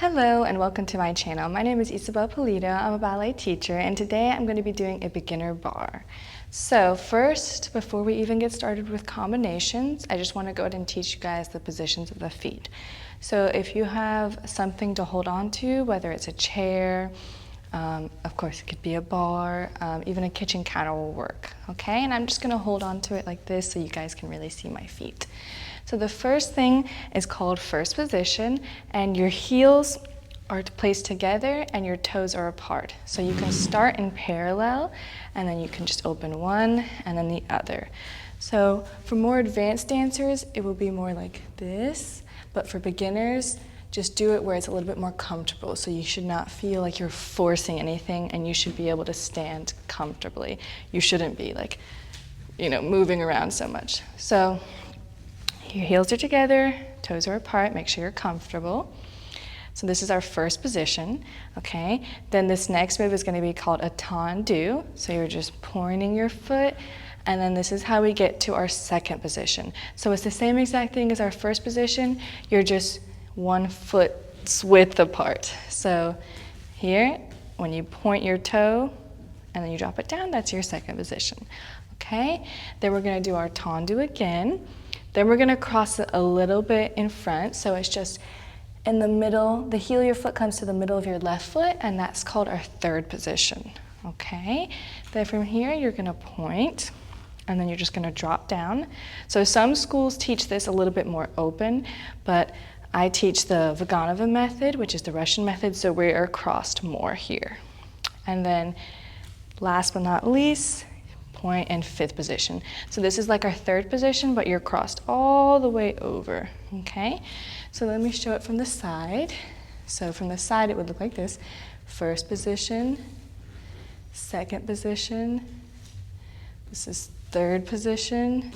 Hello and welcome to my channel. My name is Isabel Polito. I'm a ballet teacher and today I'm going to be doing a beginner bar. So first, before we even get started with combinations, I just want to go ahead and teach you guys the positions of the feet. So if you have something to hold on to, whether it's a chair, of course it could be a bar, even a kitchen counter will work, okay? And I'm just going to hold on to it like this so you guys can really see my feet. So the first thing is called first position, and your heels are placed together and your toes are apart. So you can start in parallel and then you can just open one and then the other. So for more advanced dancers, it will be more like this, but for beginners, just do it where it's a little bit more comfortable. So you should not feel like you're forcing anything and you should be able to stand comfortably. You shouldn't be like, moving around so much. So your heels are together, toes are apart, make sure you're comfortable. So this is our first position, okay? Then this next move is going to be called a tendu. So you're just pointing your foot, and then this is how we get to our second position. So it's the same exact thing as our first position, you're just 1 foot's width apart. So here, when you point your toe, and then you drop it down, that's your second position, okay? Then we're going to do our tendu again. Then we're going to cross it a little bit in front, so it's just in the middle, the heel of your foot comes to the middle of your left foot, and that's called our third position, okay? Then from here, you're going to point, and then you're just going to drop down. So some schools teach this a little bit more open, but I teach the Vaganova method, which is the Russian method, so we are crossed more here. And then last but not least, point and fifth position. So this is like our third position, but you're crossed all the way over, okay? So let me show it from the side. So from the side, it would look like this. First position, second position, this is third position,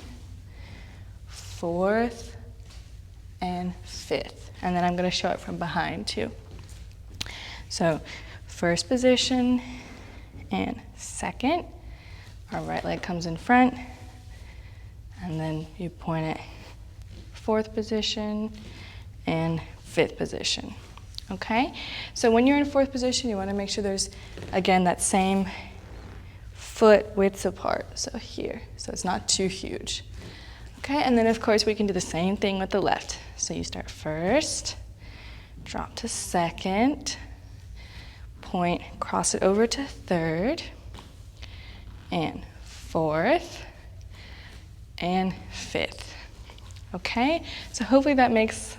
fourth, and fifth. And then I'm gonna show it from behind too. So first position and second. Our right leg comes in front, and then you point it fourth position and fifth position, okay? So when you're in fourth position, you wanna make sure there's, again, that same foot width apart, so here, so it's not too huge, okay? And then of course we can do the same thing with the left. So you start first, drop to second, point, cross it over to third, and fourth, and fifth, okay? So hopefully that makes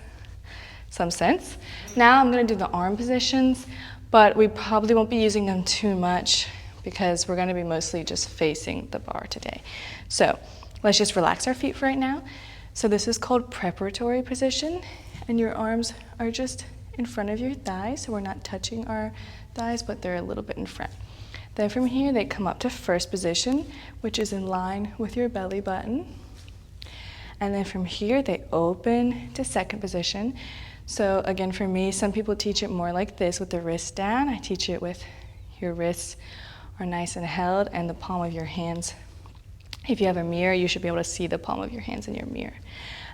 some sense. Now I'm gonna do the arm positions, but we probably won't be using them too much because we're gonna be mostly just facing the bar today. So let's just relax our feet for right now. So this is called preparatory position, and your arms are just in front of your thighs, so we're not touching our thighs, but they're a little bit in front. Then from here, they come up to first position, which is in line with your belly button. And then from here, they open to second position. So again, for me, some people teach it more like this with the wrists down. I teach it with your wrists are nice and held and the palm of your hands. If you have a mirror, you should be able to see the palm of your hands in your mirror.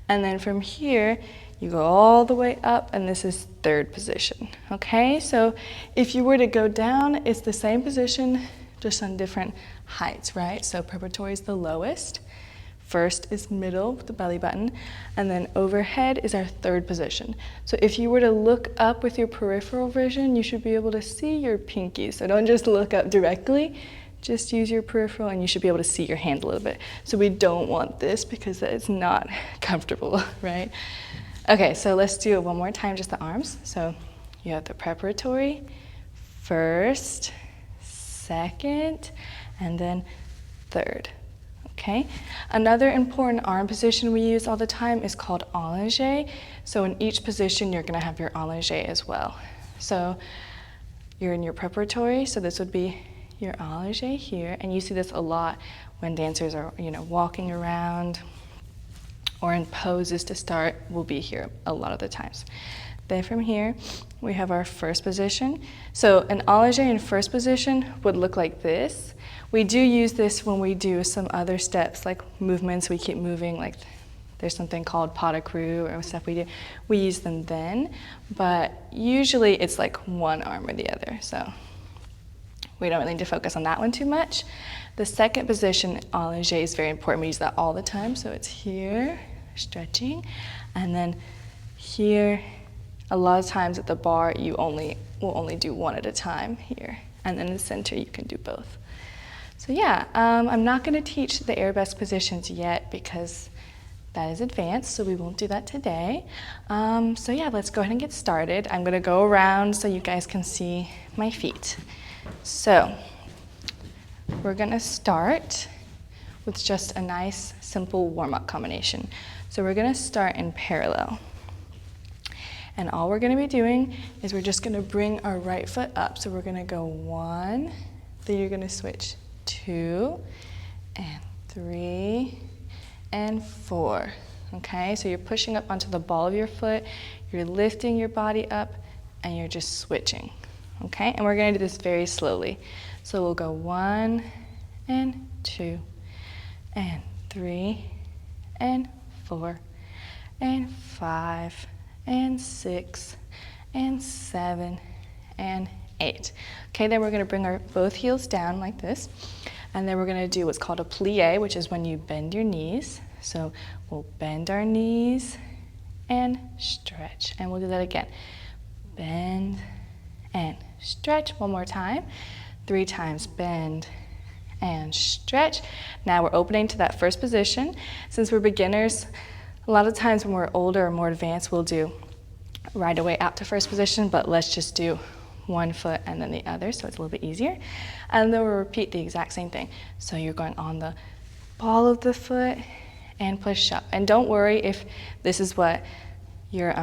And then from here, you go all the way up, and this is third position, okay? So if you were to go down, it's the same position, just on different heights, right? So preparatory is the lowest, first is middle, the belly button, and then overhead is our third position. So if you were to look up with your peripheral vision, you should be able to see your pinky. So don't just look up directly, just use your peripheral and you should be able to see your hand a little bit. So we don't want this because it's not comfortable, right? Okay, so let's do it one more time, just the arms. So you have the preparatory, first, second, and then third, okay? Another important arm position we use all the time is called allongé. So in each position, you're gonna have your allongé as well. So you're in your preparatory, so this would be your allongé here, and you see this a lot when dancers are, walking around, or in poses to start, will be here a lot of the times. Then from here, we have our first position. So an allongé in first position would look like this. We do use this when we do some other steps, like movements, we keep moving like there's something called pas de creux or stuff we do, we use them then, but usually it's like one arm or the other, so we don't really need to focus on that one too much. The second position, allongé, is very important. We use that all the time, so it's here, stretching, and then here. A lot of times at the bar, you will only do one at a time here, and then in the center you can do both. So yeah, I'm not going to teach the arabesque positions yet because that is advanced, so we won't do that today. So yeah, let's go ahead and get started. I'm going to go around so you guys can see my feet. So we're going to start with just a nice, simple warm-up combination. So we're going to start in parallel. And all we're going to be doing is we're just going to bring our right foot up. So we're going to go 1, then you're going to switch 2, and 3, and 4. Okay, so you're pushing up onto the ball of your foot, you're lifting your body up, and you're just switching. Okay, and we're going to do this very slowly. So we'll go 1, and 2, and 3, and 4, and 5, and 6, and 7, and 8. Okay, then we're going to bring our both heels down like this, and then we're going to do what's called a plie, which is when you bend your knees. So we'll bend our knees and stretch, and we'll do that again. Bend and stretch. One more time. 3 times. Bend and stretch. Now we're opening to that first position. Since we're beginners, a lot of times when we're older or more advanced, we'll do right away out to first position, but let's just do one foot and then the other, so it's a little bit easier. And then we'll repeat the exact same thing. So you're going on the ball of the foot and push up. And don't worry if this is what your,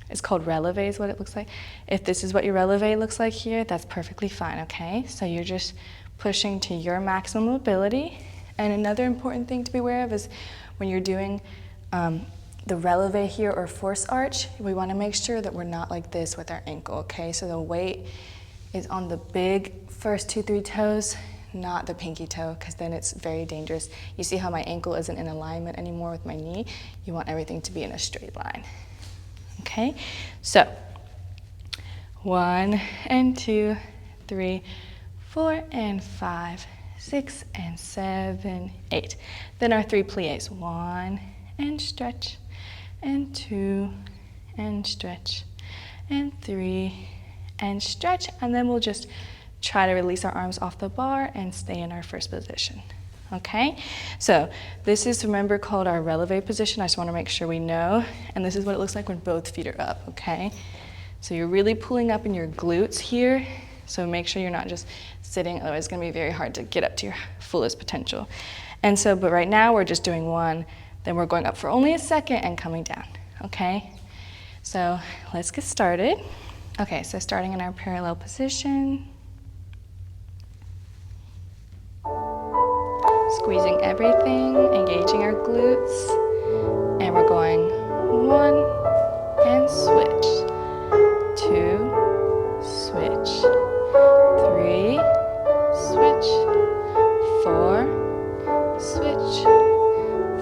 it's called releve is what it looks like. If this is what your releve looks like here, that's perfectly fine, okay? So you're just pushing to your maximum mobility. And another important thing to be aware of is when you're doing the releve here or force arch, we want to make sure that we're not like this with our ankle, okay? So the weight is on the big first 2-3 toes, not the pinky toe, because then it's very dangerous. You see how my ankle isn't in alignment anymore with my knee? You want everything to be in a straight line, okay? So 1 and 2, 3, 4 and 5, 6 and 7, 8. Then our 3 plies. 1 and stretch, and 2 and stretch, and 3 and stretch, and then we'll just try to release our arms off the bar and stay in our first position. Okay, so this is, remember, called our releve position. I just want to make sure we know, and this is what it looks like when both feet are up. Okay, so you're really pulling up in your glutes here, so make sure you're not just sitting, otherwise it's going to be very hard to get up to your fullest potential. And so, but right now we're just doing 1, then we're going up for only a second and coming down. Okay, so let's get started. Okay, so starting in our parallel position, squeezing everything, engaging our glutes, and we're going 1 and switch, 2, switch, 3, switch, 4, switch,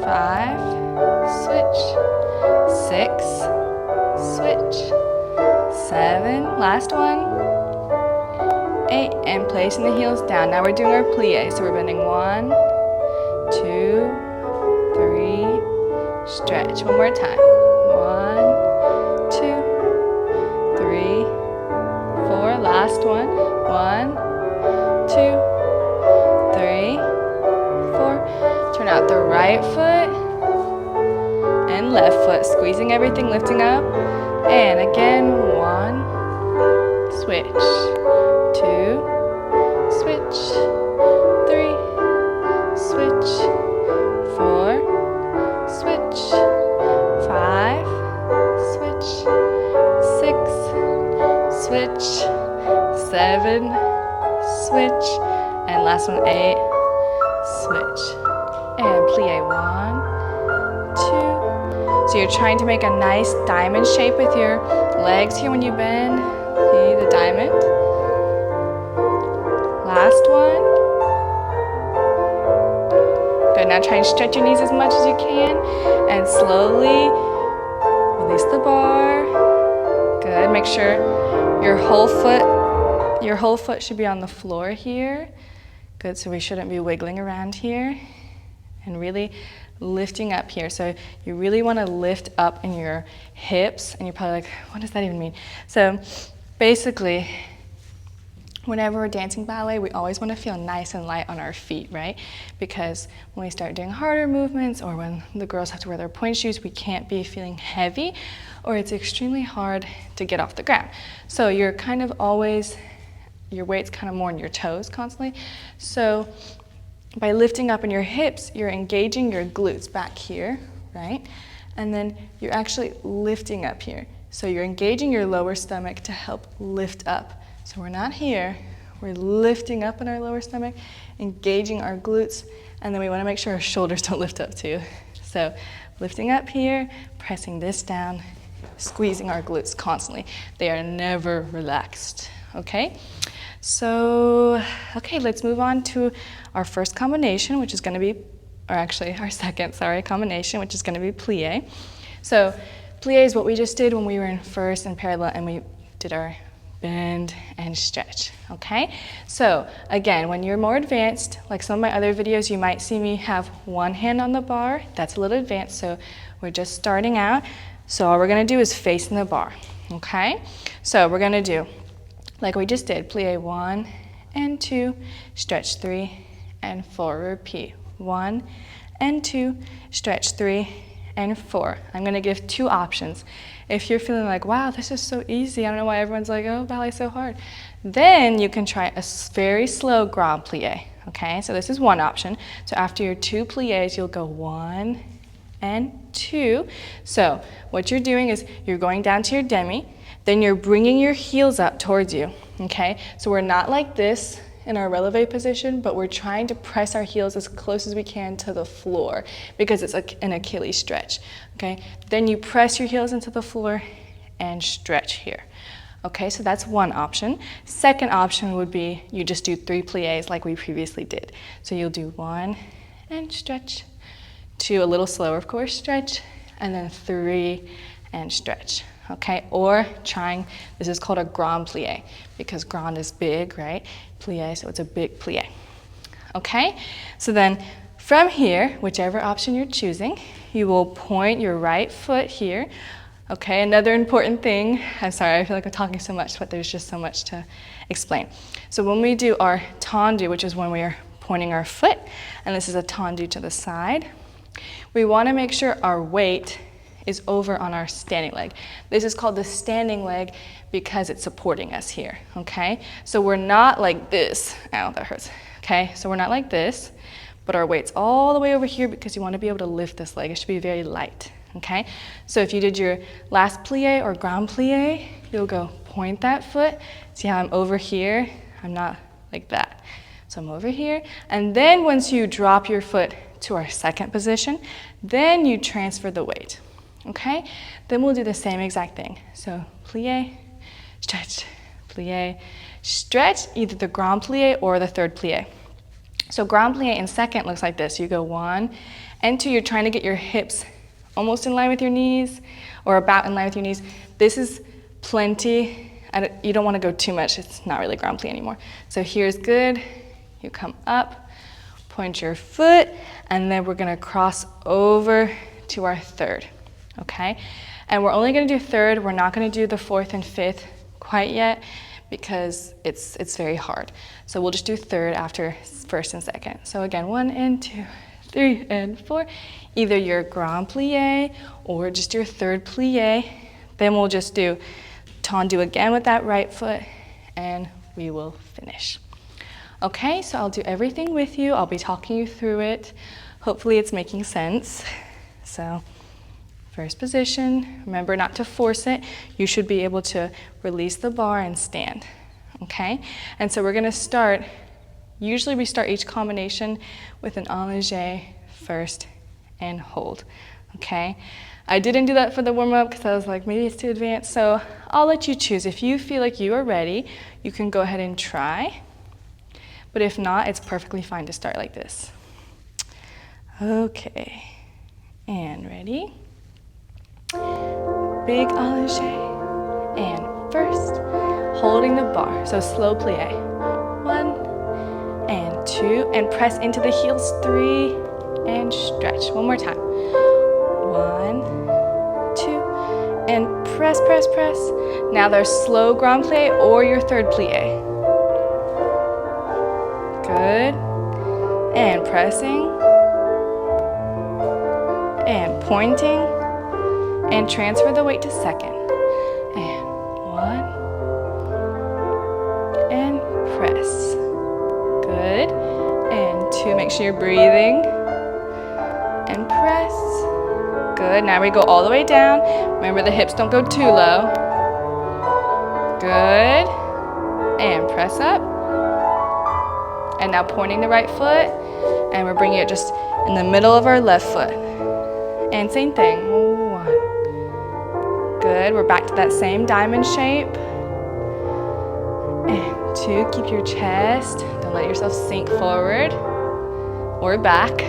5, switch, 6, switch, 7, last one, 8, and placing the heels down. Now we're doing our plie, so we're bending 1, 2, 3, stretch. One more time. 1, 2, 3, 4, last one. 1, 2, 3, 4. Turn out the right foot and left foot, squeezing everything, lifting up. And again, 1, switch, 2, switch, 3, switch, 4, switch, 5, switch, 6, switch, 7, switch, and last one, 8, switch. And plie, 1, 2. So you're trying to make a nice diamond shape with your legs here when you bend. See the diamond? Last one. Good, now try and stretch your knees as much as you can, and slowly release the bar. Good, make sure your whole foot should be on the floor here. Good, so we shouldn't be wiggling around here. And really lifting up here. So you really want to lift up in your hips, and you're probably like, what does that even mean? So basically, whenever we're dancing ballet, we always want to feel nice and light on our feet, right? Because when we start doing harder movements, or when the girls have to wear their pointe shoes, we can't be feeling heavy, or it's extremely hard to get off the ground. So you're kind of always, your weight's kind of more on your toes constantly. So by lifting up in your hips, you're engaging your glutes back here, right? And then you're actually lifting up here. So you're engaging your lower stomach to help lift up. So we're not here, we're lifting up in our lower stomach, engaging our glutes, and then we want to make sure our shoulders don't lift up too. So lifting up here, pressing this down, squeezing our glutes constantly. They are never relaxed, okay? So, okay, let's move on to our first combination, which is going to be, or actually our second, combination, which is going to be plie. So plie is what we just did when we were in first and parallel, and we did our bend and stretch, okay? So again, when you're more advanced, like some of my other videos, you might see me have one hand on the bar. That's a little advanced, so we're just starting out. So all we're going to do is facing the bar, okay? So we're going to do, like we just did, plie 1 and 2, stretch 3 and 4, repeat 1 and 2, stretch 3 and 4. I'm going to give 2 options. If you're feeling like, wow, this is so easy, I don't know why everyone's like, oh, ballet's so hard, then you can try a very slow grand plie, okay? So this is one option. So after your 2 plies, you'll go 1 and 2. So what you're doing is you're going down to your demi, then you're bringing your heels up towards you, okay? So we're not like this in our releve position, but we're trying to press our heels as close as we can to the floor because it's an Achilles stretch, okay? Then you press your heels into the floor and stretch here. Okay, so that's one option. Second option would be you just do 3 plies like we previously did. So you'll do 1 and stretch, 2, a little slower of course, stretch, and then 3 and stretch. Okay, or trying, this is called a grand plie because grand is big, right? Plie, so it's a big plie. Okay, so then from here, whichever option you're choosing, you will point your right foot here. Okay, another important thing, I'm sorry, I feel like I'm talking so much, but there's just so much to explain. So when we do our tendu, which is when we are pointing our foot, and this is a tendu to the side, we want to make sure our weight is over on our standing leg. This is called the standing leg because it's supporting us here, okay? So we're not like this. Ow, that hurts. Okay, so we're not like this, but our weight's all the way over here because you want to be able to lift this leg. It should be very light, okay? So if you did your last plie or grand plie, you'll go point that foot. See how I'm over here? I'm not like that. So I'm over here, and then once you drop your foot to our second position, then you transfer the weight. Okay, then we'll do the same exact thing. So plie, stretch, plie, stretch, either the grand plie or the third plie. So grand plie in second looks like this. You go 1 and 2, you're trying to get your hips almost in line with your knees or about in line with your knees. This is plenty. You don't want to go too much. It's not really grand plie anymore. So here's good. You come up, point your foot, and then we're going to cross over to our third. Okay, and we're only going to do third. We're not going to do the fourth and fifth quite yet because it's very hard. So we'll just do third after first and second. So again, 1 and 2, 3 and 4. Either your grand plie or just your third plie. Then we'll just do tendu again with that right foot, and we will finish. Okay, so I'll do everything with you. I'll be talking you through it. Hopefully it's making sense. So first position, remember not to force it. You should be able to release the bar and stand, okay? And so we're gonna start, usually we start each combination with an allongé first and hold, okay? I didn't do that for the warm-up because I was like, maybe it's too advanced, so I'll let you choose. If you feel like you are ready, you can go ahead and try, but if not, it's perfectly fine to start like this. Okay, and ready? Big allongé, and first, holding the barre, so slow plie. 1 and 2, and press into the heels. 3, and stretch. One more time. 1, 2, and press, press, press. Now there's slow grand plie or your third plie. Good, and pressing, and pointing, and transfer the weight to second. And 1, and press. Good, and 2, make sure you're breathing, and press. Good, now we go all the way down. Remember the hips don't go too low. Good, and press up. And now pointing the right foot, and we're bringing it just in the middle of our left foot. And same thing, 1. Good, we're back to that same diamond shape. And 2, keep your chest, don't let yourself sink forward or back.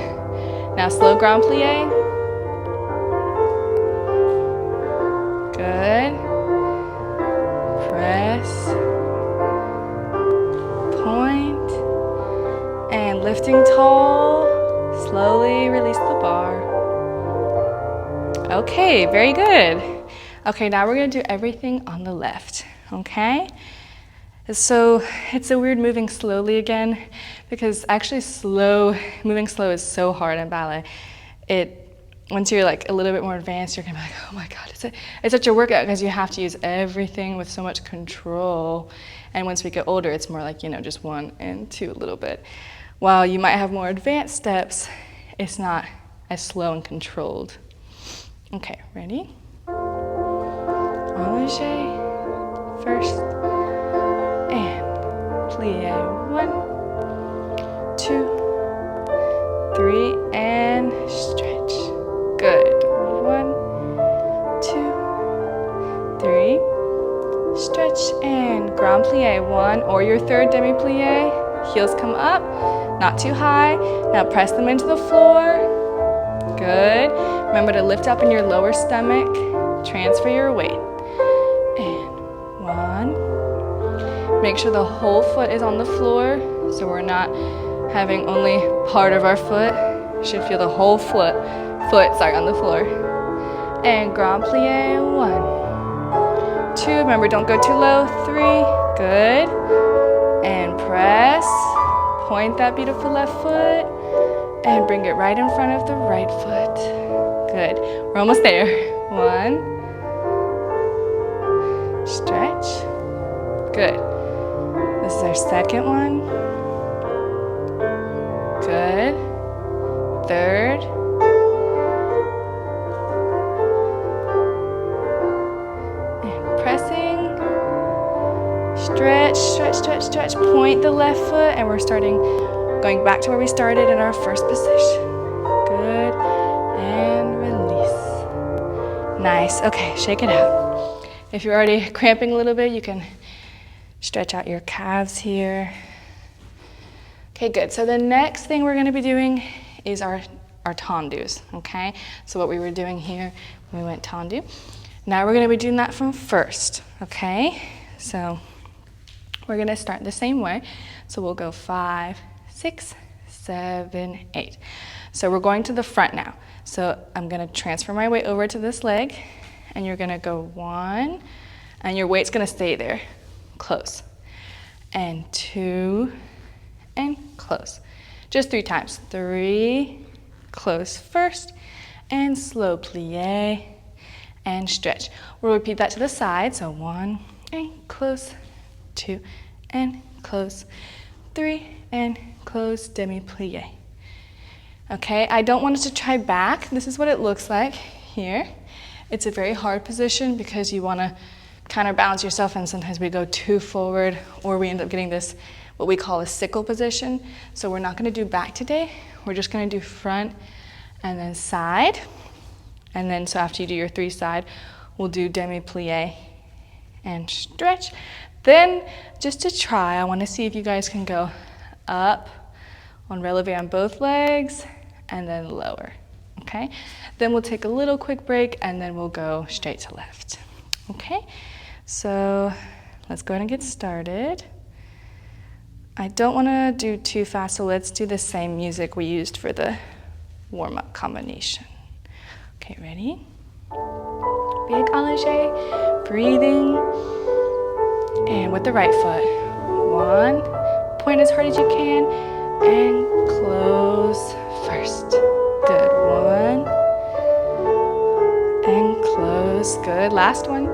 Now slow grand plie. Good, press, point, and lifting tall, slowly release the bar. Okay, very good. Okay, now we're gonna do everything on the left, okay? So it's a weird moving slowly again, because actually moving slow is so hard in ballet. Once you're like a little bit more advanced, you're gonna be like, oh my God, it's such a workout because you have to use everything with so much control. And once we get older, it's more like, just 1 and 2 a little bit. While you might have more advanced steps, it's not as slow and controlled. Okay, ready? Allongé, first, and plie. 1, 2, 3, and stretch. Good. 1, 2, 3, stretch, and grand plie. 1 or your third demi plie. Heels come up, not too high. Now press them into the floor. Good. Remember to lift up in your lower stomach. Transfer your weight. And 1. Make sure the whole foot is on the floor, so we're not having only part of our foot. You should feel the whole foot on the floor. And grand plie. 1, 2. Remember, don't go too low. 3. Good. And press. Point that beautiful left foot. And bring it right in front of the right foot. Good. We're almost there. 1. Stretch. Good. This is our second one. Good. Third. And pressing. Stretch, stretch, stretch, stretch. Point the left foot, and we're going back to where we started in our first position. Good, and release. Nice, okay, shake it out. If you're already cramping a little bit, you can stretch out your calves here. Okay, good, so the next thing we're gonna be doing is our tendus, okay? So what we were doing here, we went tendu. Now we're gonna be doing that from first, okay? So we're gonna start the same way. So we'll go 5, 6, 7, 8. So we're going to the front now. So I'm gonna transfer my weight over to this leg, and you're gonna go 1, and your weight's gonna stay there, close. And 2, and close. Just 3 times. 3, close first, and slow plie, and stretch. We'll repeat that to the side. So 1, and close, 2, and close, 3, and close, demi plie. Okay, I don't want us to try back. This is what it looks like here. It's a very hard position because you want to counterbalance yourself, and sometimes we go too forward, or we end up getting this, what we call a sickle position. So we're not going to do back today. We're just going to do front and then side. And then so after you do your 3 side, we'll do demi plie and stretch. Then, just to try, I want to see if you guys can go up on releve on both legs, and then lower, okay? Then we'll take a little quick break and then we'll go straight to left, okay? So let's go ahead and get started. I don't want to do too fast, so let's do the same music we used for the warm-up combination. Okay, ready? Big allongé, breathing, and with the right foot. 1, point as hard as you can, and close first. Good, 1, and close, good, last one.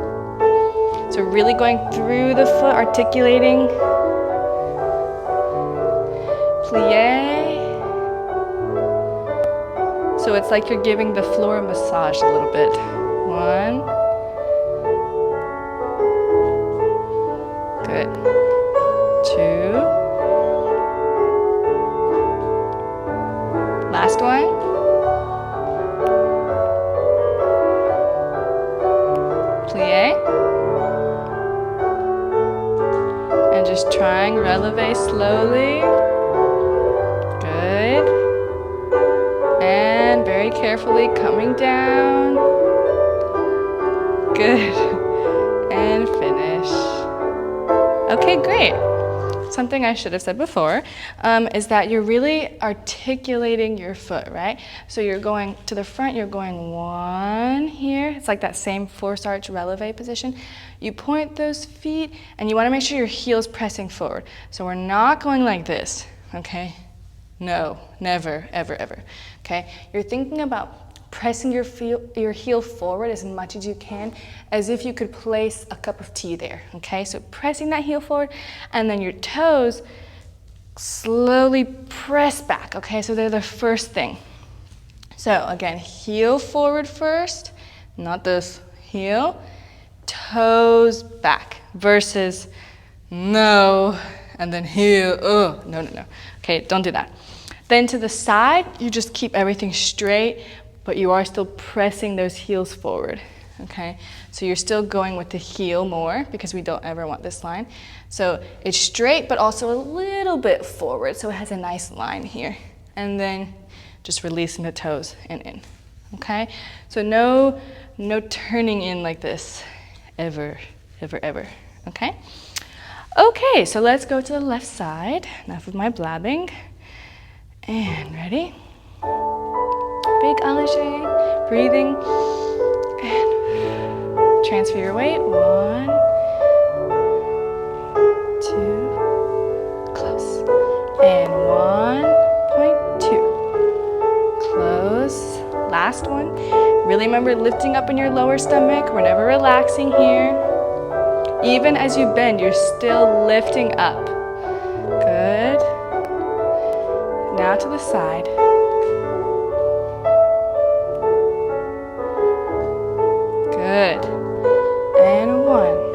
So really going through the foot, articulating. Plie. So it's like you're giving the floor a massage a little bit. 1. Good. 2. Last one. Plie. And just trying releve slowly. Good. And very carefully coming down. Good. And finish. Okay, great. Something I should have said before is that you're really articulating your foot, right? So you're going to the front, you're going 1 here. It's like that same force arch releve position. You point those feet and you want to make sure your heel's pressing forward. So we're not going like this, okay? No, never, ever, ever, okay? You're thinking about pressing your heel forward as much as you can, as if you could place a cup of tea there, okay? So pressing that heel forward, and then your toes slowly press back, okay? So they're the first thing. So again, heel forward first, not this, heel, toes back, versus no, and then heel, oh, no, no, no. Okay, don't do that. Then to the side, you just keep everything straight, but you are still pressing those heels forward, okay? So you're still going with the heel more because we don't ever want this line. So it's straight, but also a little bit forward, so it has a nice line here. And then just releasing the toes and in, okay? So no turning in like this, ever, ever, ever, okay? Okay, so let's go to the left side. Enough of my blabbing. And ready? Big allongé, breathing, and transfer your weight. 1, 2, close. And 1.2, close. Last one. Really remember lifting up in your lower stomach. We're never relaxing here. Even as you bend, you're still lifting up. Good. Now to the side. Good. And 1.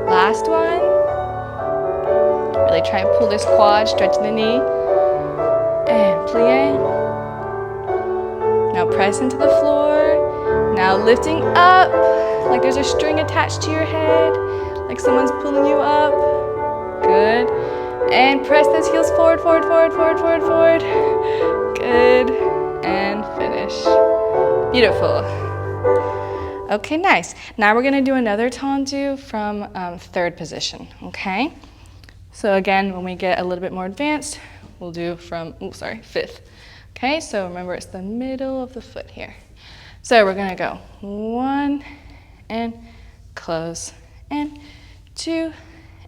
Last one. Really try and pull this quad, stretch the knee. And plie. Now press into the floor. Now lifting up, like there's a string attached to your head, like someone's pulling you up. Good. And press those heels forward, forward, forward, forward, forward, forward. Good. And finish. Beautiful. Okay, nice. Now we're gonna do another tendu from third position, okay? So again, when we get a little bit more advanced, we'll do from, fifth. Okay, so remember it's the middle of the foot here. So we're gonna go 1 and close, and 2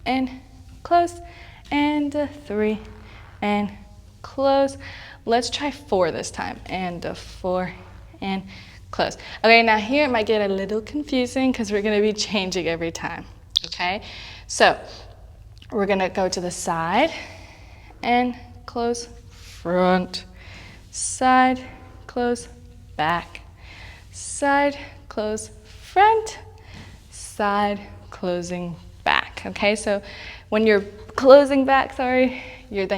and close, and 3 and close. Let's try 4 this time, and 4 and close. Okay, now here it might get a little confusing because we're gonna be changing every time, okay? So we're gonna go to the side and close, front, side, close, back, side, close, front, side, closing back, okay? So when you're closing back, then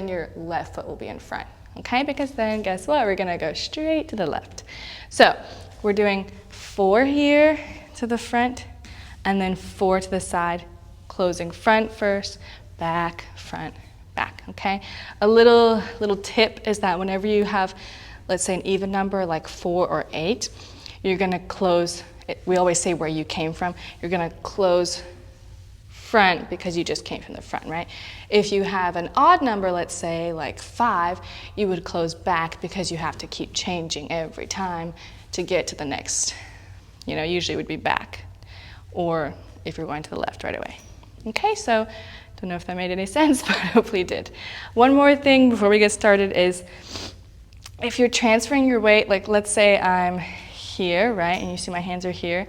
your left foot will be in front, okay? Because then guess what? We're gonna go straight to the left. So we're doing 4 here to the front, and then 4 to the side, closing front first, back, front, back, okay? A little tip is that whenever you have, let's say, an even number like 4 or 8, you're gonna close, we always say where you came from, you're gonna close front because you just came from the front, right? If you have an odd number, let's say like 5, you would close back because you have to keep changing every time to get to the next, you know, usually it would be back, or if you're going to the left right away. Okay, so don't know if that made any sense, but hopefully it did. One more thing before we get started is if you're transferring your weight, like let's say I'm here, right, and you see my hands are here,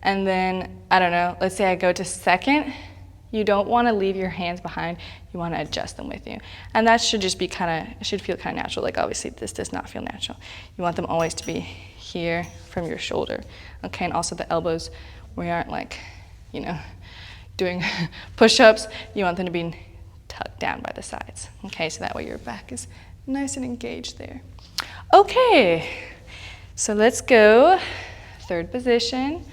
and then, I don't know, let's say I go to second, you don't want to leave your hands behind, you want to adjust them with you. And that should just be it should feel kind of natural, like obviously this does not feel natural. You want them always to be here from your shoulder, okay, and also the elbows, we aren't like, you know, doing push-ups, you want them to be tucked down by the sides, okay, so that way your back is nice and engaged there. Okay, so let's go, third position.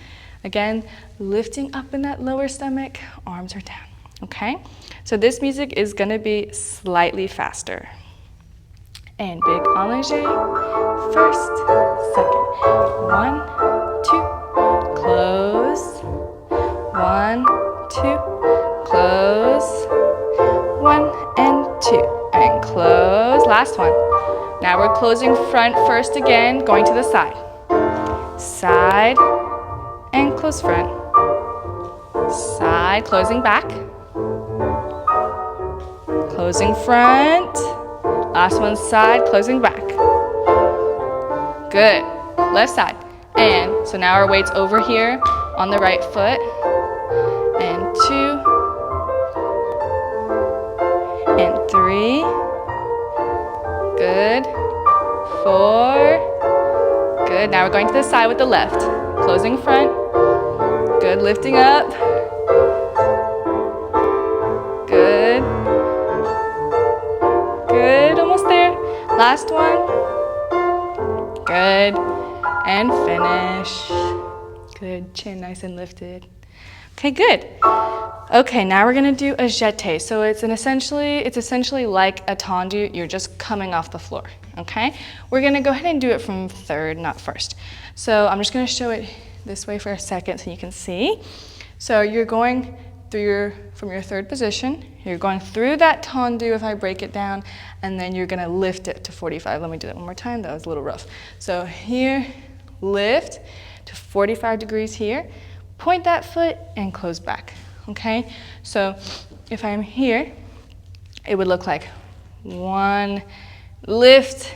Again, lifting up in that lower stomach, arms are down, okay? So this music is gonna be slightly faster. And big allongé, first, second. 1, 2, close. 1, 2, close. 1 and 2, and close. Last one. Now we're closing front first again, going to the side. Side, and close front. Side, closing back. Closing front. Last one, side, closing back. Good. Left side. And so now our weight's over here on the right foot. And 2. And 3. Good. 4. Good. Now we're going to the side with the left. Closing front. Good, lifting up. Good. Good, almost there. Last one. Good. And finish. Good, chin nice and lifted. Okay, good. Okay, now we're gonna do a jeté. So it's essentially like a tendu, you're just coming off the floor, okay? We're gonna go ahead and do it from third, not first. So I'm just gonna show it this way for a second so you can see. So you're going through from your third position, you're going through that tendu if I break it down, and then you're gonna lift it to 45. Let me do that one more time, that was a little rough. So here, lift to 45 degrees here, point that foot and close back, okay? So if I'm here, it would look like 1, lift,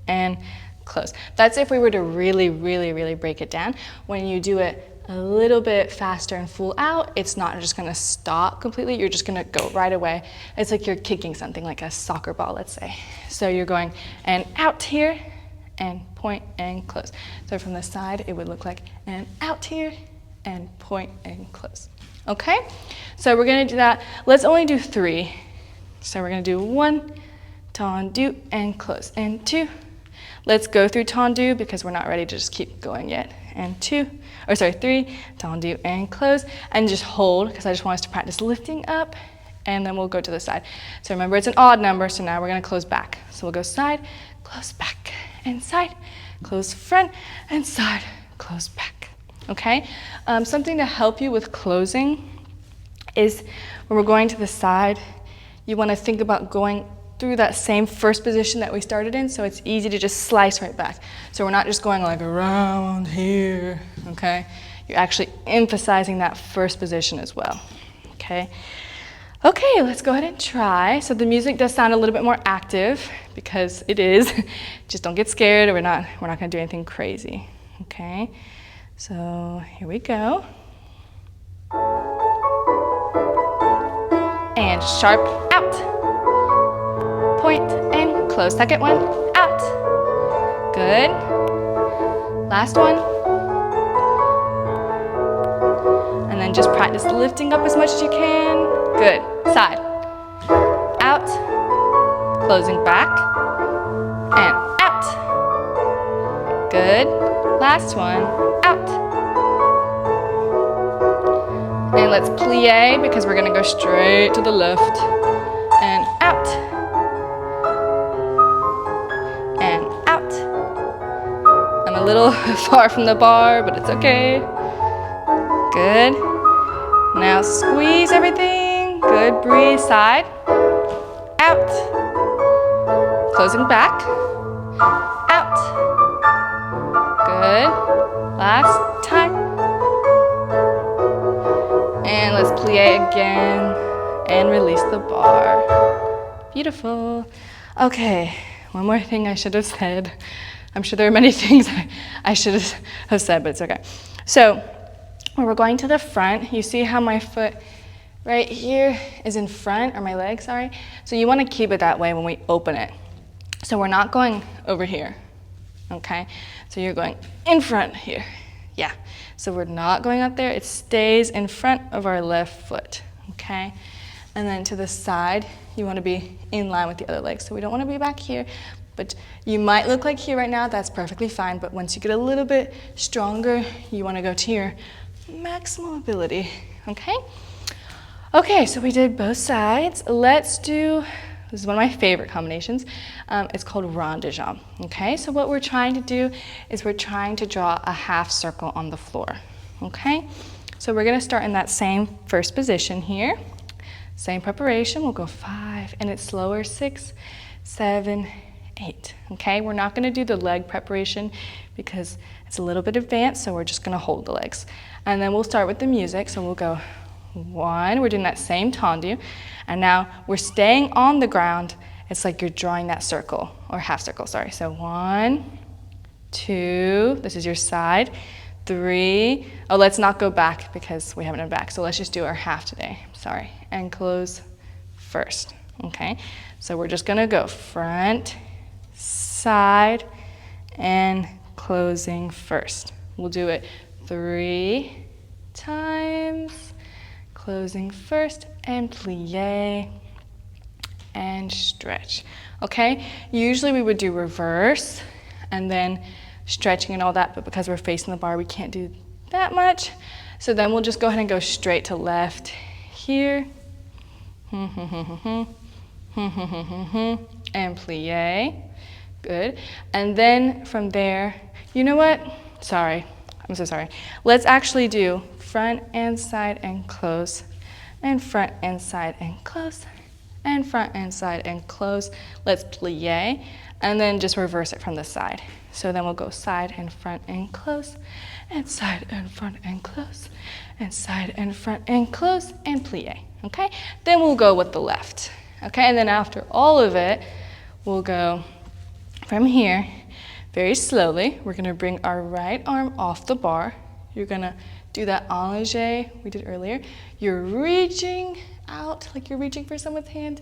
and close. That's if we were to really, really, really break it down. When you do it a little bit faster and full out, it's not just gonna stop completely, you're just gonna go right away. It's like you're kicking something, like a soccer ball, let's say. So you're going and out here, and point and close. So from the side, it would look like and out here, and point and close. Okay? So we're gonna do that. Let's only do 3. So we're gonna do 1, tendu, and close, and 2. Let's go through tendu because we're not ready to just keep going yet. And 3, tendu, and close, and just hold because I just want us to practice lifting up, and then we'll go to the side. So remember, it's an odd number, so now we're gonna close back. So we'll go side, close back, and side, close front, and side, close back. Okay? Something to help you with closing is when we're going to the side, you want to think about going through that same first position that we started in, so it's easy to just slice right back. So we're not just going like around here, okay? You're actually emphasizing that first position as well, okay? Okay, let's go ahead and try. So the music does sound a little bit more active because it is. Just don't get scared, or we're not gonna do anything crazy, okay? So here we go. And sharp out. Point and close. Second one, out. Good. Last one. And then just practice lifting up as much as you can. Good. Side. Out. Closing back. And out. Good. Last one. Out. And let's plie because we're going to go straight to the left. And out. little far from the bar, but it's okay. Good. Now squeeze everything. Good, breathe, side, out. Closing back, out. Good. Last time. And let's plie again and release the bar. Beautiful. Okay, one more thing I should have said. I'm sure there are many things I should have said, but it's okay. So when we're going to the front, you see how my foot right here is in front, or my leg, sorry. So you want to keep it that way when we open it. So we're not going over here, okay? So you're going in front here, yeah. So we're not going up there, it stays in front of our left foot, okay? And then to the side, you want to be in line with the other leg. So we don't want to be back here, but you might look like here right now, that's perfectly fine. But once you get a little bit stronger, you want to go to your maximum ability, okay? Okay, so we did both sides. Let's do, this is one of my favorite combinations. It's called rond de jambe, okay? So what we're trying to do is we're trying to draw a half circle on the floor, okay? So we're going to start in that same first position here. Same preparation, we'll go 5, and it's slower, 6, 7, 8, okay? We're not gonna do the leg preparation because it's a little bit advanced, so we're just gonna hold the legs. And then we'll start with the music, so we'll go 1, we're doing that same tendu, and now we're staying on the ground. It's like you're drawing that circle, or half circle, sorry. So 1, 2, this is your side, 3, oh, let's not go back because we haven't done back, so let's just do our half today, sorry, and close first, okay? So we're just gonna go front, side, and closing first. We'll do it 3 times, closing first, and plie, and stretch, okay? Usually we would do reverse, and then stretching and all that, but because we're facing the bar, we can't do that much. So then we'll just go ahead and go straight to left here. And plie. Good. And then from there, you know what? Sorry. I'm so sorry. Let's actually do front and side and close, and front and side and close, and front and side and close. Let's plie, and then just reverse it from the side. So then we'll go side and front and close, and side and front and close, and side and front and close, and plie, okay? Then we'll go with the left, okay? And then after all of it, we'll go from here, very slowly. We're gonna bring our right arm off the bar. You're gonna do that allongé we did earlier. You're reaching out, like you're reaching for someone's hand.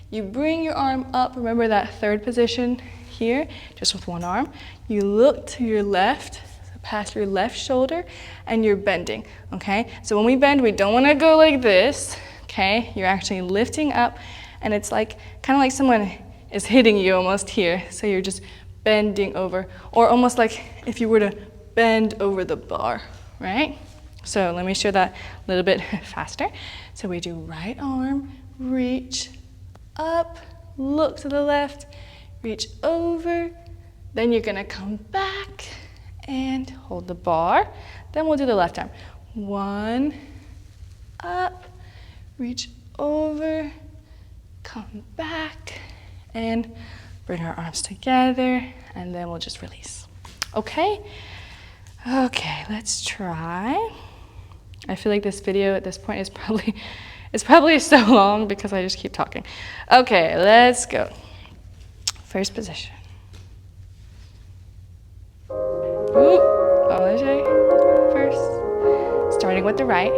You bring your arm up, remember that third position here, just with one arm. You look to your left, past your left shoulder, and you're bending, okay? So when we bend, we don't wanna go like this, okay? You're actually lifting up, and it's like, kind of like someone is hitting you almost here. So you're just bending over, or almost like if you were to bend over the bar, right? So let me show that a little bit faster. So we do right arm, reach up, look to the left, reach over, then you're gonna come back and hold the bar. Then we'll do the left arm. 1, up, reach over, come back, and bring our arms together, and then we'll just release. Okay? Okay, let's try. I feel like this video at this point is probably so long because I just keep talking. Okay, let's go. First position. Allongé first. Starting with the right,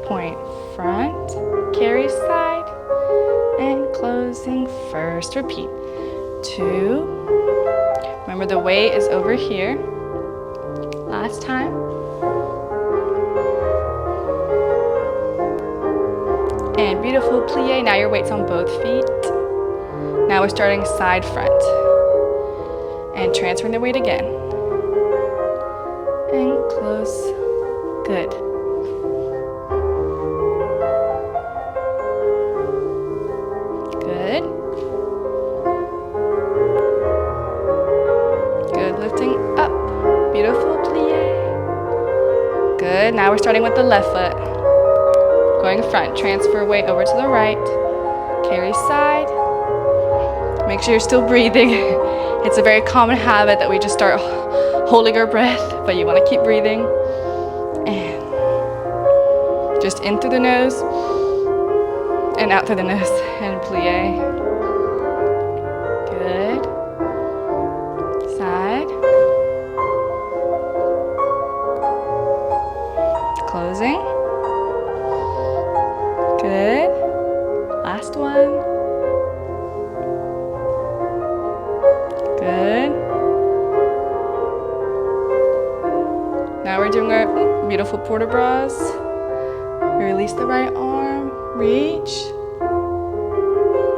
point front, carry side, and closing first. Repeat. 2. Remember the weight is over here. Last time. And beautiful plie. Now your weight's on both feet. Now we're starting side front. And transferring the weight again. And close. Good. Good. Good. Lifting up. Beautiful. Good. Now we're starting with the left foot. Going front. Transfer weight over to the right. Carry side. Make sure you're still breathing. It's a very common habit that we just start holding our breath, but you want to keep breathing. And just in through the nose and out through the nose and plie. Good. Side. Closing. Good. Last one. Good. Now we're doing our beautiful port de bras. Release the right arm, reach.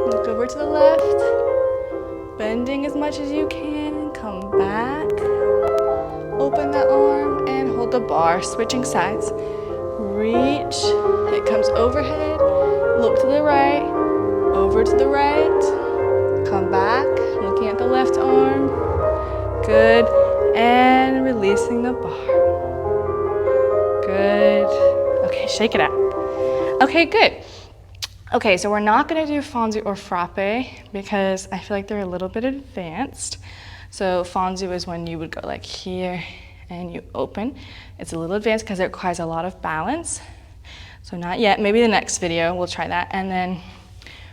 Look over to the left. Bending as much as you can. Come back. Open that arm and hold the bar, switching sides. Reach. It comes overhead. Look to the right. Over to the right. Come back. Looking at the left arm. Good. And releasing the bar. Good. Okay, shake it out. Okay, good. Okay, so we're not gonna do fondu or frappe because I feel like they're a little bit advanced. So fondu is when you would go like here and you open. It's a little advanced because it requires a lot of balance. So not yet, maybe the next video we'll try that. And then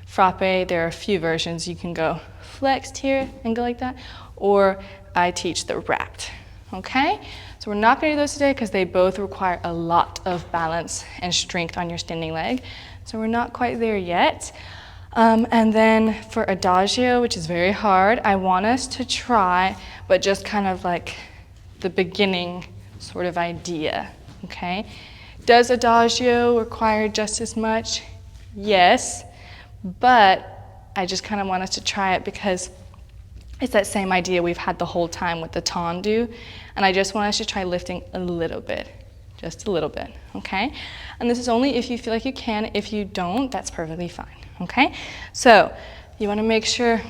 frappe, there are a few versions. You can go flexed here and go like that, or I teach the wrapped, okay? So we're not gonna do those today because they both require a lot of balance and strength on your standing leg. So we're not quite there yet. And then for adagio, which is very hard, I want us to try, but just kind of like the beginning sort of idea, okay? Does adagio require just as much? Yes, but I just kind of want us to try it because it's that same idea we've had the whole time with the tendu, and I just want us to try lifting a little bit, just a little bit, okay? And this is only if you feel like you can. If you don't, that's perfectly fine, okay? So you want to make sure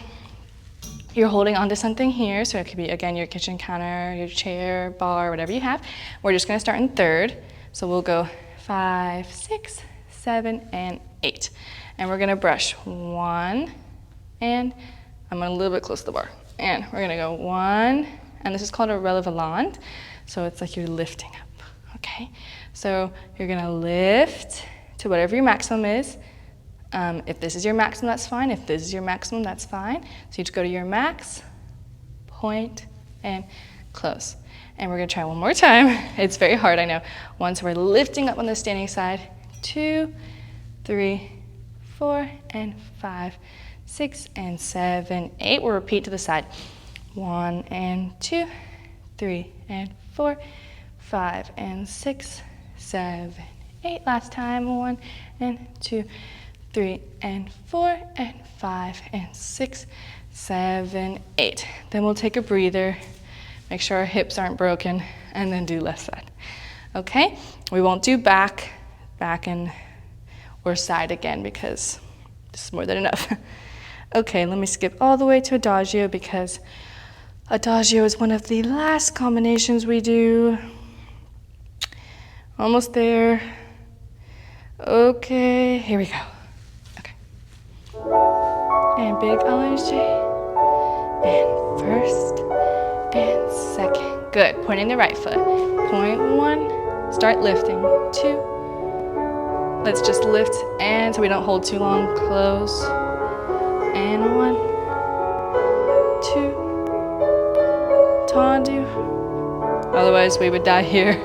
you're holding onto something here, so it could be, again, your kitchen counter, your chair, bar, whatever you have. We're just going to start in third, so we'll go 5, 6, 7, and 8. And we're going to brush 1, and I'm a little bit close to the bar. And we're gonna go 1, and this is called a relevant. So it's like you're lifting up, okay? So you're gonna lift to whatever your maximum is. If this is your maximum, that's fine. If this is your maximum, that's fine. So you just go to your max, point, and close. And we're gonna try one more time. It's very hard, I know. 1, so we're lifting up on the standing side. 2, 3, 4, and 5. 6 and 7, 8. We'll repeat to the side. 1 and 2, 3 and 4, 5 and 6, 7, 8. Last time. 1 and 2, 3 and 4 and 5 and 6, 7, 8. Then we'll take a breather, make sure our hips aren't broken, and then do left side. Okay? We won't do back and or side again because this is more than enough. Okay, let me skip all the way to adagio because adagio is one of the last combinations we do. Almost there. Okay, here we go. Okay. And big allonge. And first and second. Good, pointing the right foot. Point 1, start lifting. 2, let's just lift, and so we don't hold too long, close. And 1, 2, tendu. Otherwise we would die here.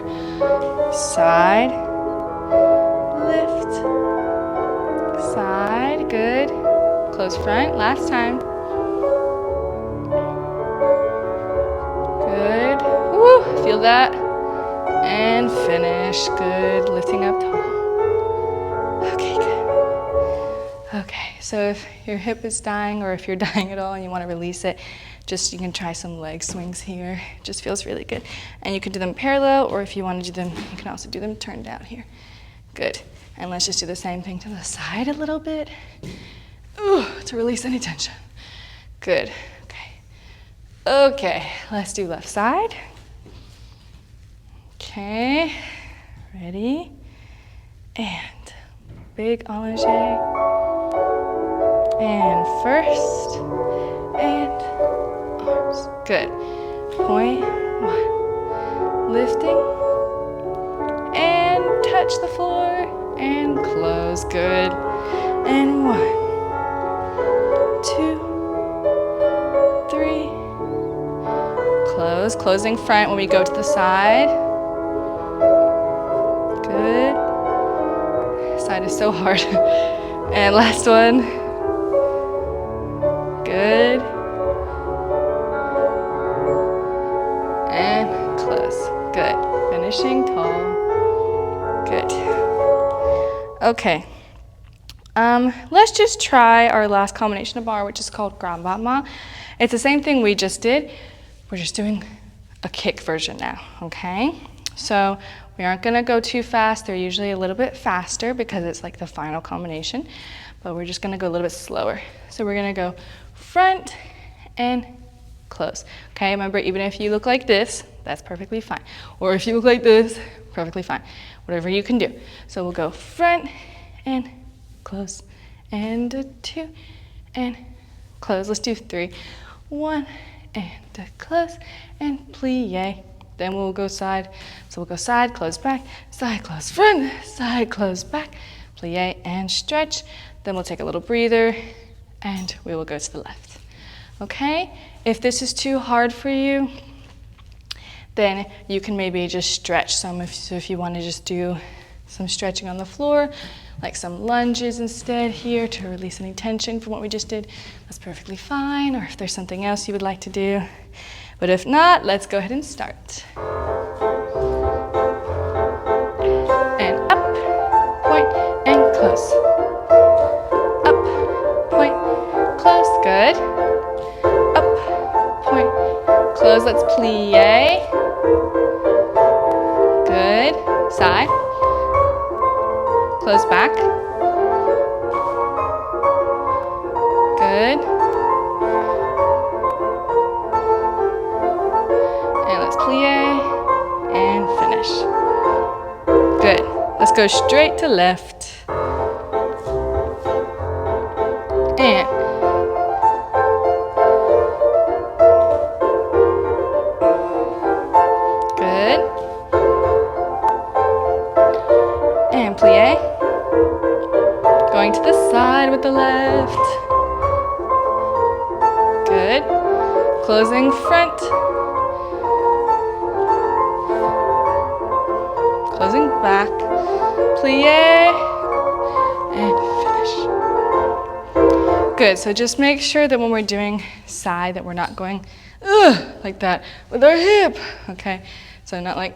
Side, lift, side, good. Close front, last time. Good, woo, feel that. And finish, good, lifting up tall. Okay, good. Okay, so if your hip is dying or if you're dying at all and you want to release it, just you can try some leg swings here. It just feels really good. And you can do them parallel, or if you want to do them, you can also do them turned out here. Good. And let's just do the same thing to the side a little bit. Ooh, to release any tension. Good. Okay. Okay, let's do left side. Okay. Ready? And big allongé. And first, and arms. Good. Point, one. Lifting, and touch the floor, and close. Good. And 1, 2, 3. Close. Closing front when we go to the side. Good. Side is so hard. And last one. Good. And close. Good. Finishing tall. Good. Okay. Let's just try our last combination of barre, which is called grand battement. It's the same thing we just did. We're just doing a kick version now, okay? So we aren't gonna go too fast. They're usually a little bit faster because it's like the final combination, but we're just gonna go a little bit slower. So we're gonna go front and close, okay? Remember, even if you look like this, that's perfectly fine. Or if you look like this, perfectly fine. Whatever you can do. So we'll go front and close, and 2, and close. Let's do 3. 1, and close, and plie. Then we'll go side. So we'll go side, close, back, side, close, front, side, close, back, plie, and stretch. Then we'll take a little breather, and we will go to the left. Okay? If this is too hard for you, then you can maybe just stretch some. So if you want to just do some stretching on the floor, like some lunges instead here to release any tension from what we just did, that's perfectly fine. Or if there's something else you would like to do. But if not, let's go ahead and start. And up, point, and close. Up, point, close, good. Up, point, close, let's plie. Good, side. Close back. Good. And let's plie and finish. Good. Let's go straight to left. And good. And plie. Going to the side with the left. Good. Closing front. Closing back. Plie. And finish. Good. So just make sure that when we're doing side that we're not going like that with our hip. Okay. So not like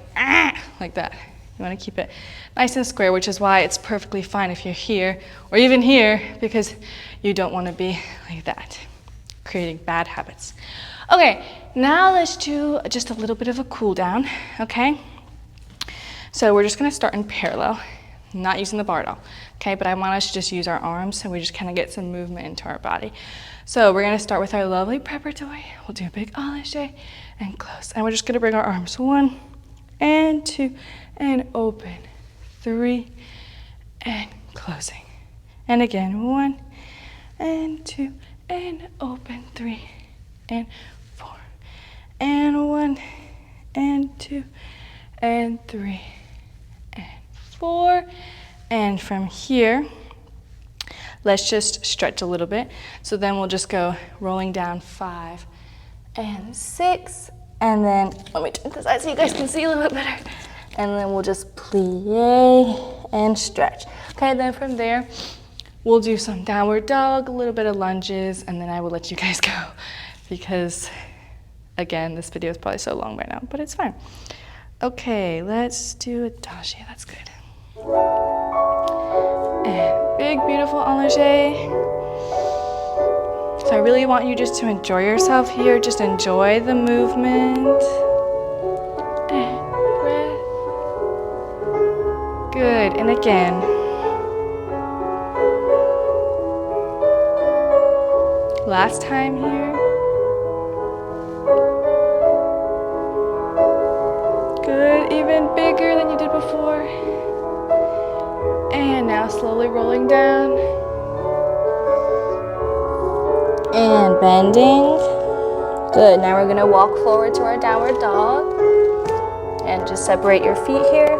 like that. You want to keep it nice and square, which is why it's perfectly fine if you're here or even here, because you don't want to be like that, creating bad habits. Okay, now let's do just a little bit of a cool down, okay? So we're just going to start in parallel, not using the barre at all, okay? But I want us to just use our arms so we just kind of get some movement into our body. So we're going to start with our lovely preparatory. We'll do a big allongé and close. And we're just going to bring our arms 1 and 2 and open, 3 and closing. And again, 1 and 2 and open, 3 and 4 and 1 and 2 and 3 and 4. And from here, let's just stretch a little bit. So then we'll just go rolling down 5 and 6. And then, let me turn this out so you guys can see a little bit better. And then we'll just plie and stretch. Okay, then from there, we'll do some downward dog, a little bit of lunges, and then I will let you guys go because, again, this video is probably so long right now, but it's fine. Okay, let's do a dashi. That's good. And big, beautiful allongé. So I really want you just to enjoy yourself here. Just enjoy the movement. And breath. Good, and again. Last time here. Good. Good, even bigger than you did before. And now slowly rolling down. And bending. Good, now we're gonna walk forward to our downward dog. And just separate your feet here.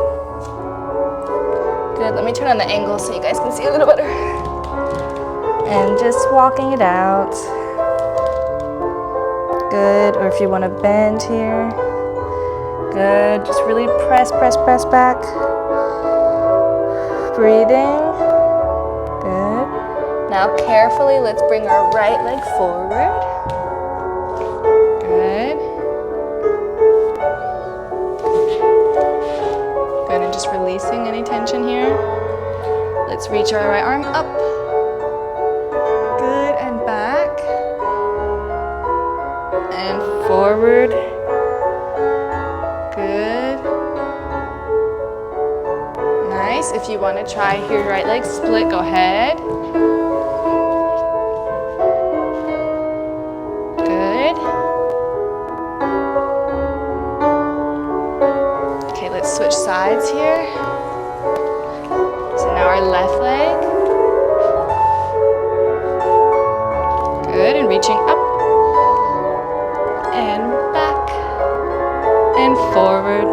Good, let me turn on the angle so you guys can see a little better. And just walking it out. Good, or if you wanna bend here. Good, just really press, press, press back. Breathing. Good. Now carefully, let's bring our right leg forward. Good. Good, and just releasing any tension here. Let's reach our right arm up. Good, and back. And forward. Good. Nice. If you want to try your right leg split, go ahead. Good. Okay, let's switch sides here. So now our left leg. Good, and reaching up. And back. And forward.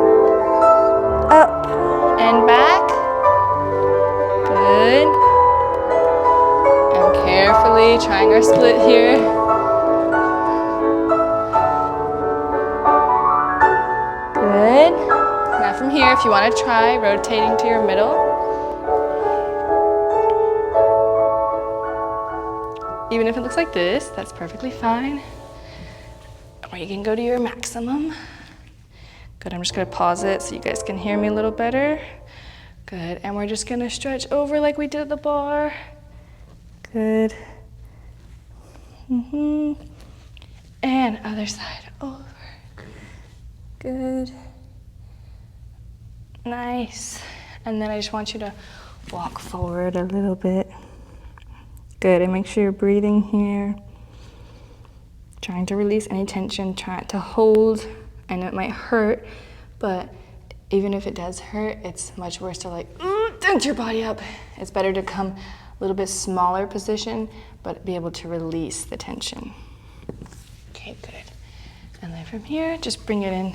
Up. And back. Good. And carefully trying our split here. Good. Now from here, if you want to try rotating to your middle. Even if it looks like this, that's perfectly fine. Or you can go to your maximum. Good, I'm just gonna pause it so you guys can hear me a little better. Good, and we're just gonna stretch over like we did at the bar. Good. And other side, over. Good. Nice. And then I just want you to walk forward a little bit. Good, and make sure you're breathing here. Trying to release any tension, trying to hold. I know it might hurt, but even if it does hurt, it's much worse to like, dent your body up. It's better to come a little bit smaller position, but be able to release the tension. Okay, good. And then from here, just bring it in,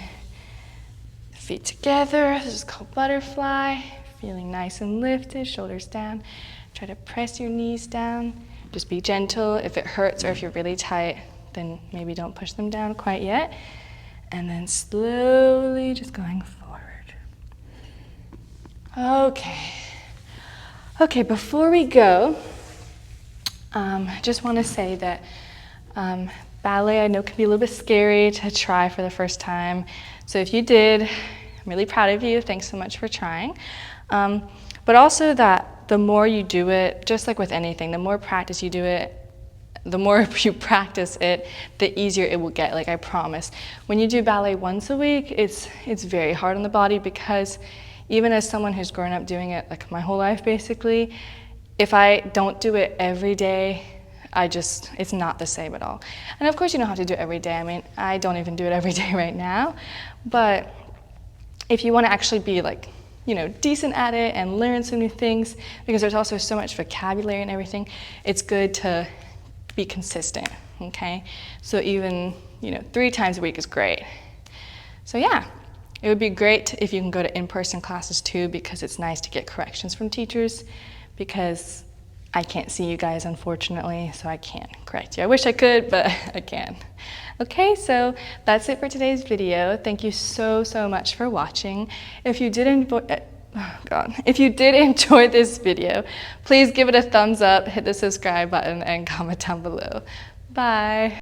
feet together. This is called butterfly. Feeling nice and lifted, shoulders down. Try to press your knees down. Just be gentle. If it hurts or if you're really tight, then maybe don't push them down quite yet. And then slowly just going forward. Okay. Okay, before we go, I just want to say that ballet I know can be a little bit scary to try for the first time. So if you did, I'm really proud of you. Thanks so much for trying. But also that the more you do it, just like with anything, the more practice you do it, the more you practice it, the easier it will get, like I promise. When you do ballet once a week, it's very hard on the body because even as someone who's grown up doing it like my whole life basically, if I don't do it every day, it's not the same at all. And of course you don't have to do it every day. I mean, I don't even do it every day right now, but if you want to actually be like, you know, decent at it and learn some new things, because there's also so much vocabulary and everything, it's good to be consistent, okay? So even, 3 times a week is great. So yeah, it would be great if you can go to in-person classes too, because it's nice to get corrections from teachers, because I can't see you guys, unfortunately, so I can't correct you. I wish I could, but I can't. Okay, so that's it for today's video. Thank you so, so much for watching. If you did enjoy this video, please give it a thumbs up, hit the subscribe button, and comment down below. Bye.